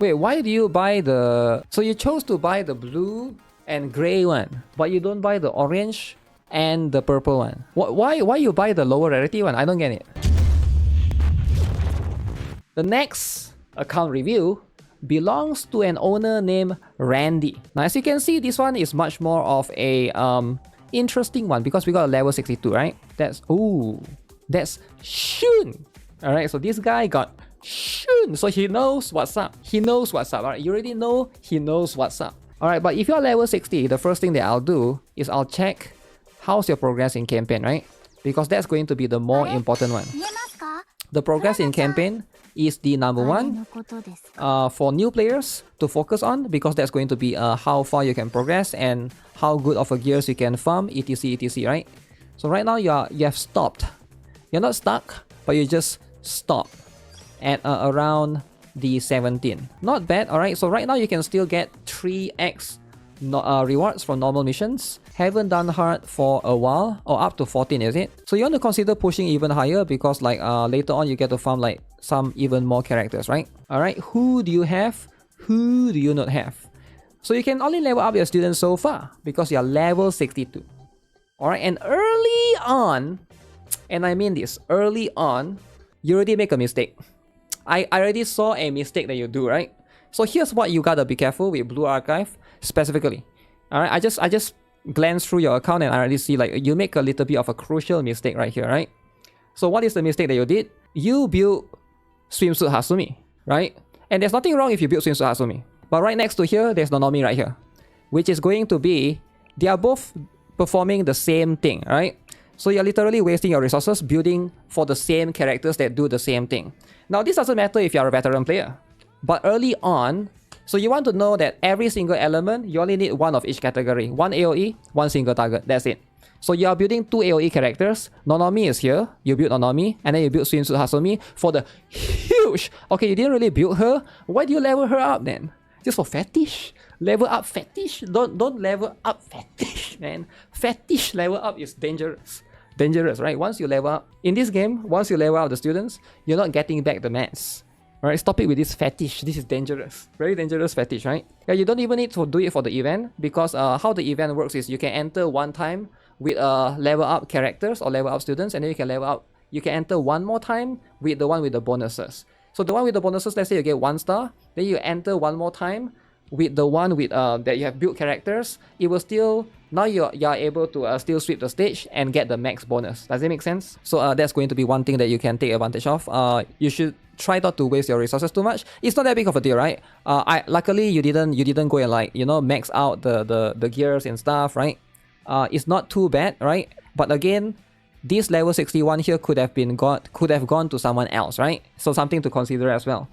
Wait, why do you buy the... So you chose to buy the blue and gray one, but you don't buy the orange and the purple one. Why you buy the lower rarity one? I don't get it. The next account review belongs to an owner named Randy. Now, as you can see, this one is much more of a interesting one because we got a level 62, right? That's Shun. All right, so this guy got Shun, so he knows what's up. He knows what's up. All right, you already know he knows what's up. All right, but if you're level 60, the first thing that I'll do is I'll check how's your progress in campaign, right? Because that's going to be the more important one. The progress in campaign is the number one for new players to focus on, because that's going to be how far you can progress and how good of a gears you can farm, etc, etc, right? So right now you have stopped. You're not stuck, but you just stopped at around the 17. Not bad, alright? So right now you can still get 3x rewards from normal missions. Haven't done hard for a while, or up to 14, is it? So you want to consider pushing even higher, because like later on you get to farm like some even more characters, right? Alright, who do you have? Who do you not have? So you can only level up your students so far because you're level 62. Alright, and early on, and I mean this, early on, you already make a mistake. I already saw a mistake that you do, right? So here's what you gotta be careful with Blue Archive specifically. Alright, I just glanced through your account and I already see like you make a little bit of a crucial mistake right here, right? So what is the mistake that you did? You built Swimsuit Hasumi, right? And there's nothing wrong if you build Swimsuit Hasumi. But right next to here, there's Nonomi right here, which is going to be, they are both performing the same thing, right? So you're literally wasting your resources building for the same characters that do the same thing. Now, this doesn't matter if you're a veteran player, but early on, so you want to know that every single element, you only need one of each category. One AoE, one single target, that's it. So you are building two AoE characters. Nonomi is here, you build Nonomi, and then you build Swimsuit Hasumi for the huge... Okay, you didn't really build her, why do you level her up then? Just for fetish? Level up fetish? Don't level up fetish, man. Fetish level up is dangerous. Dangerous, right? Once you level up, in this game, once you level up the students, you're not getting back the mats. Alright, stop it with this fetish. This is dangerous. Very dangerous fetish, right? Yeah, you don't even need to do it for the event, because how the event works is you can enter one time with level up characters or level up students, and then you can level up. You can enter one more time with the one with the bonuses. So the one with the bonuses, let's say you get 1 star, then you enter one more time with the one with that you have built characters. It will still, now you're able to still sweep the stage and get the max bonus. Does it make sense? So that's going to be one thing that you can take advantage of. You should try not to waste your resources too much. It's not that big of a deal, right? Luckily you didn't go and like, you know, max out the gears and stuff, right? It's not too bad, right? But again, this level 61 here could have gone to someone else, right? So something to consider as well.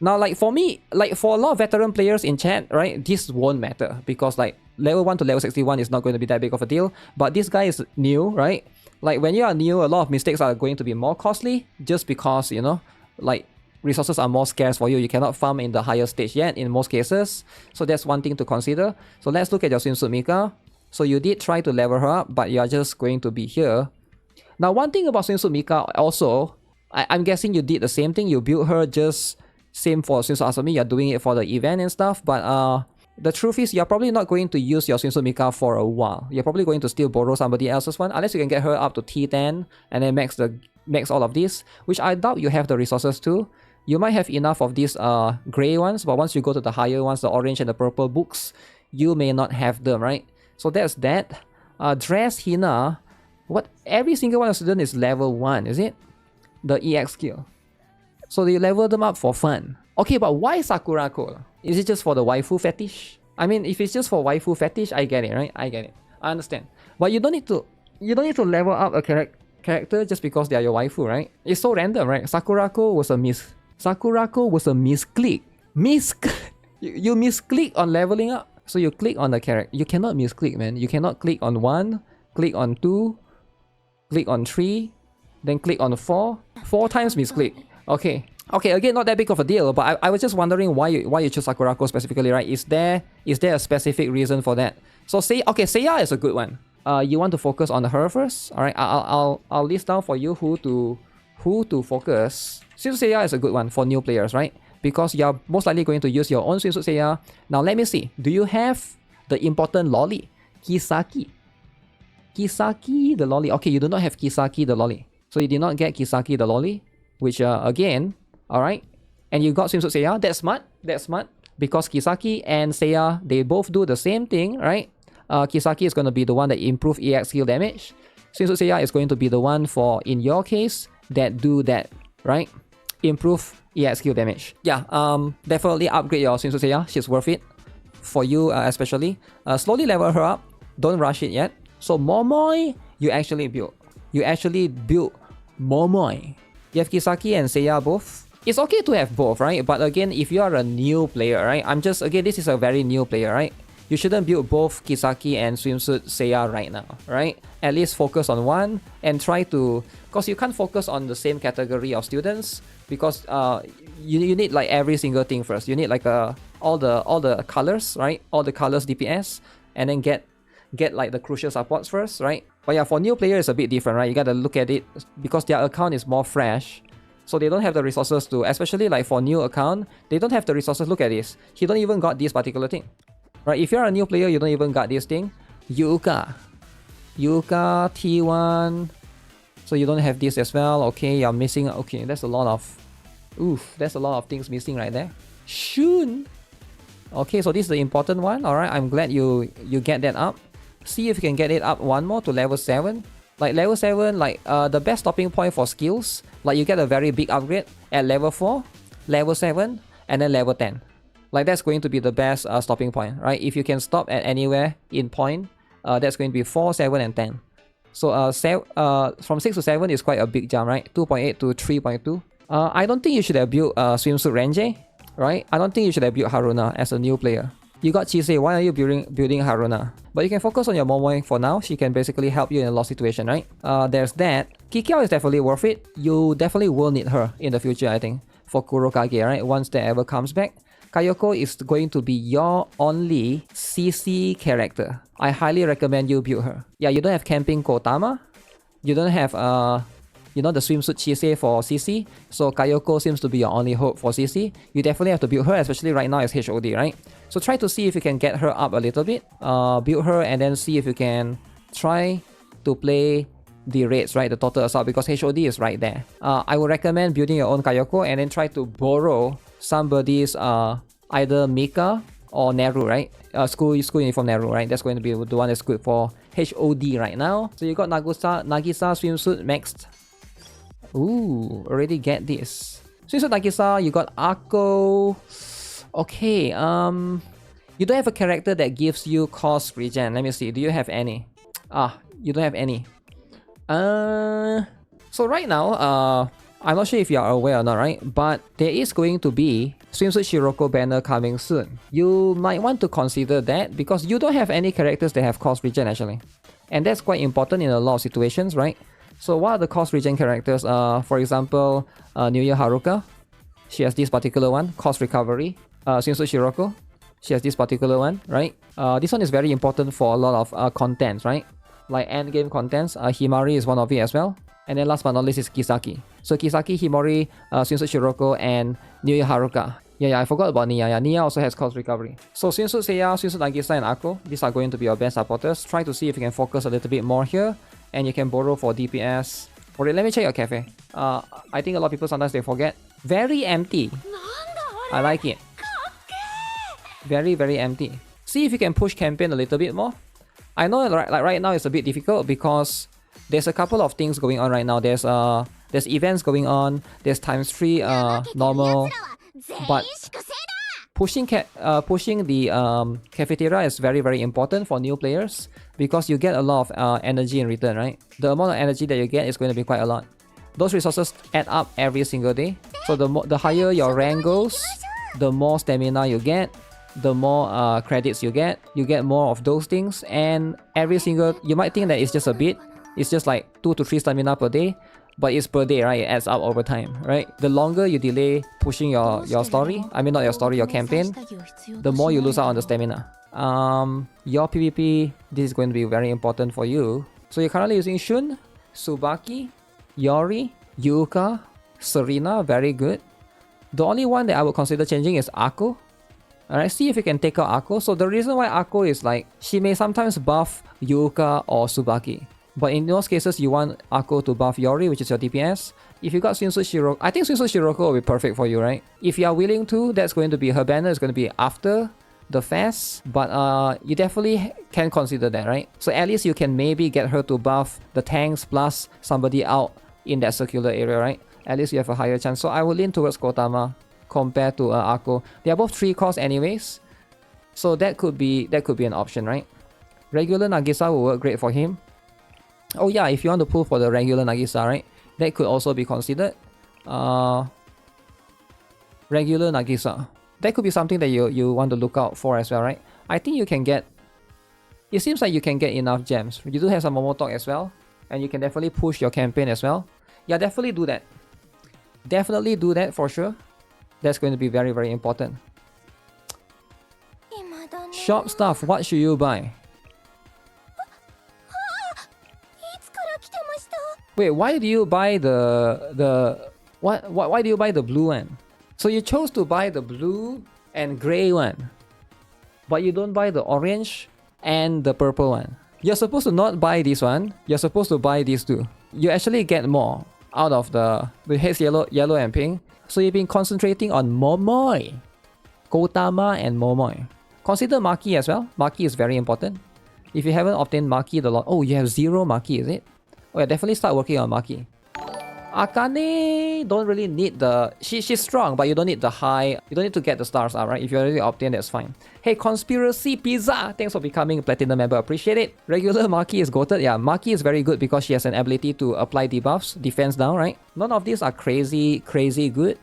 Now, like for me, like for a lot of veteran players in chat, right, this won't matter, because like level 1 to level 61 is not going to be that big of a deal. But this guy is new, right? Like when you are new, a lot of mistakes are going to be more costly, just because, you know, like resources are more scarce for you. You cannot farm in the higher stage yet in most cases. So that's one thing to consider. So let's look at your Swimsuit Mika. So you did try to level her up, but you're just going to be here. Now, one thing about Swimsuit Mika also, I'm guessing you did the same thing. You built her just same for Swimsuit Asumi. You're doing it for the event and stuff. But the truth is, you're probably not going to use your Swimsuit Mika for a while. You're probably going to still borrow somebody else's one, unless you can get her up to T10 and then max all of this, which I doubt you have the resources to. You might have enough of these gray ones, but once you go to the higher ones, the orange and the purple books, you may not have them, right? So that's that. Dress Hina. What? Every single one of student is level 1, is it? The EX skill. So you level them up for fun. Okay, but why Sakurako? Is it just for the waifu fetish? I mean, if it's just for waifu fetish, I get it, right? I get it. I understand. But you don't need to level up a character just because they are your waifu, right? It's so random, right? Sakurako was a misclick. You misclick on leveling up. So you click on the character. You cannot misclick, man. You cannot click on 1, click on 2, click on 3, then click on 4. 4 times misclick. Okay, again, not that big of a deal, but I was just wondering why you chose Sakurako specifically, right? Is there a specific reason for that? So Seiya is a good one. You want to focus on her first? All right, I'll list down for you who to focus. Since Seiya is a good one for new players, right? because you're most likely going to use your own swimsuit Seiya. Now let me see. Do you have the important lolly? Kisaki. Kisaki the lolly. Okay, you do not have Kisaki the lolly. So you did not get Kisaki the lolly, which again, alright. And you got swimsuit Seiya. That's smart. That's smart. Because Kisaki and Seiya, they both do the same thing, right? Kisaki is going to be the one that improve EX skill damage. Swimsuit Seiya is going to be the one for, in your case, that do that, right? Improve EX skill damage. Yeah, definitely upgrade your swimsuit Seiya. She's worth it. For you especially. Slowly level her up. Don't rush it yet. So Momoi, you actually built. You actually built Momoi. You have Kisaki and Seiya both. It's okay to have both, right? But again, if you are a new player, right? Again, this is a very new player, right? You shouldn't build both Kisaki and swimsuit Seiya right now, right? At least focus on one and try to... Because you can't focus on the same category of students because you need like every single thing first. You need like all the colors, right? All the colors DPS, and then get like the crucial supports first, right? But yeah, for new players, it's a bit different, right? You gotta look at it because their account is more fresh. So they don't have the resources to, especially like for new account, they don't have the resources. Look at this. He don't even got this particular thing. Right? If you're a new player, you don't even got this thing. Yuka T1. So you don't have this as well. Okay, you're missing. Okay, that's a lot of things missing right there. Shun. Okay, so this is the important one. Alright, I'm glad you get that up. See if you can get it up one more to level 7. Like level 7, like the best stopping point for skills, like you get a very big upgrade at level 4, level 7, and then level 10. Like that's going to be the best stopping point, right? If you can stop at anywhere in point, that's going to be 4, 7, and 10. So from 6 to 7 is quite a big jump, right? 2.8 to 3.2. I don't think you should have built swimsuit Renji, right? I don't think you should have built Haruna as a new player. You got Chise, why are you building Haruna? But you can focus on your Momoi for now. She can basically help you in a lost situation, right? There's that. Kikiao is definitely worth it. You definitely will need her in the future, I think, for Kurokage, right? Once that ever comes back. Kayoko is going to be your only CC character. I highly recommend you build her. Yeah, you don't have Camping Kotama. You don't have the swimsuit Chise for CC. So Kayoko seems to be your only hope for CC. You definitely have to build her, especially right now as HOD, right? So try to see if you can get her up a little bit. Build her and then see if you can try to play the raids, right? The total assault, because HOD is right there. I would recommend building your own Kayoko and then try to borrow somebody's either Mika or Neru, right? School uniform Neru, right? That's going to be the one that's good for HOD right now. So you got Nagisa swimsuit maxed. Ooh, already get this. Swimsuit Nagisa, you got Akko. Okay, you don't have a character that gives you cost regen. Let me see. Do you have any? You don't have any. So right now, I'm not sure if you are aware or not, right? But there is going to be Swimsuit Shiroko banner coming soon. You might want to consider that because you don't have any characters that have cost regen actually. And that's quite important in a lot of situations, right? So what are the cost regen characters? For example, New Year Haruka. She has this particular one, cost recovery. Swimsuit Shiroko. She has this particular one, right? This one is very important for a lot of contents, right? Like end game contents. Himari is one of it as well. And then last but not least is Kisaki. So Kisaki, Himori, Swimsuit Shiroko, and New Year Haruka. Yeah, I forgot about Nia. Yeah, Nia also has cost recovery. So Swimsuit Seiya, Swimsuit Nagisa, and Akko, these are going to be your best supporters. Try to see if you can focus a little bit more here. And you can borrow for DPS. Alright, let me check your cafe. I think a lot of people sometimes they forget. Very empty. I like it. Very, very empty. See if you can push campaign a little bit more. I know like right now it's a bit difficult because there's a couple of things going on right now. There's events going on. There's ×3 normal, but pushing the cafeteria is very, very important for new players because you get a lot of energy in return, right? The amount of energy that you get is going to be quite a lot. Those resources add up every single day. So the higher your rank goes, the more stamina you get, the more credits you get more of those things, and every single, you might think that it's just a bit, it's just like 2 to 3 stamina per day, but it's per day, right? It adds up over time, right? The longer you delay pushing your story, I mean not your story, your campaign, the more you lose out on the stamina. Your PvP, this is going to be very important for you. So you're currently using Shun, Tsubaki, Yori, Yuka, Serena, very good. The only one that I would consider changing is Akko. Alright, see if you can take out Akko. So the reason why Akko is like, she may sometimes buff Yuka or Tsubaki. But in those cases, you want Akko to buff Yori, which is your DPS. If you got Swimsuit Shiroko, I think Swimsuit Shiroko will be perfect for you, right? If you are willing to, that's going to be her banner, is going to be after the fest. But you definitely can consider that, right? So at least you can maybe get her to buff the tanks plus somebody out in that circular area, right? At least you have a higher chance. So I will lean towards Kotama compared to Akko. They are both 3 cost anyways. So that could be an option, right? Regular Nagisa will work great for him. Oh yeah, if you want to pull for the regular Nagisa, right? That could also be considered. Regular Nagisa. That could be something that you want to look out for as well, right? I think you can get... It seems like you can get enough gems. You do have some Momotok as well. And you can definitely push your campaign as well. Yeah, definitely do that. Definitely do that for sure. That's going to be very, very important. Shop stuff, what should you buy? Wait, why do you buy why do you buy the blue one? So you chose to buy the blue and gray one, but you don't buy the orange and the purple one. You're supposed to not buy this one. You're supposed to buy these two. You actually get more out of the haze yellow and pink. So you've been concentrating on Momoi, Kotama and Momoi. Consider Maki as well. Maki is very important. If you haven't obtained Maki, oh, you have 0 Maki, is it? Oh yeah, definitely start working on Maki. Akane don't really need the... She's strong, but you don't need the high... You don't need to get the stars up, right? If you already obtained, that's fine. Hey, Conspiracy Pizza! Thanks for becoming a Platinum member. Appreciate it. Regular Maki is goated. Yeah, Maki is very good because she has an ability to apply debuffs, defense down, right? None of these are crazy good.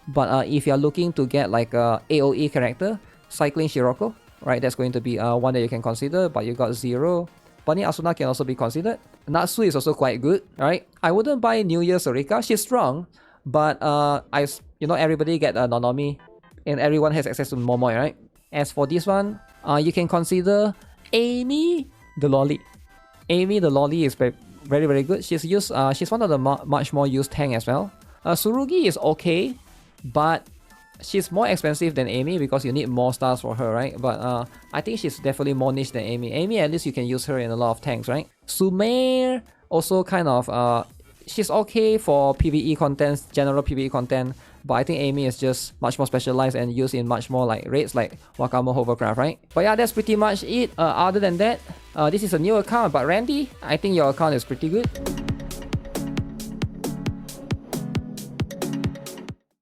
But if you're looking to get like a AoE character, Cycling Shiroko, right? That's going to be one that you can consider, but you got 0. Bunny Asuna can also be considered. Natsu is also quite good, right? I wouldn't buy New Year Sorika. She's strong, but everybody get a Nonomi, and everyone has access to Momoi, right? As for this one, you can consider Amy the Lolly. Amy the Lolly is very, very good. She's one of the much more used tank as well. Tsurugi is okay, but she's more expensive than Amy because you need more stars for her, right? But I think she's definitely more niche than Amy. Amy, at least you can use her in a lot of tanks, right? Sumer also kind of... she's okay for PvE content, general PvE content, but I think Amy is just much more specialized and used in much more like raids like Wakamo Hovercraft, right? But yeah, that's pretty much it. Other than that, this is a new account, but Randy, I think your account is pretty good.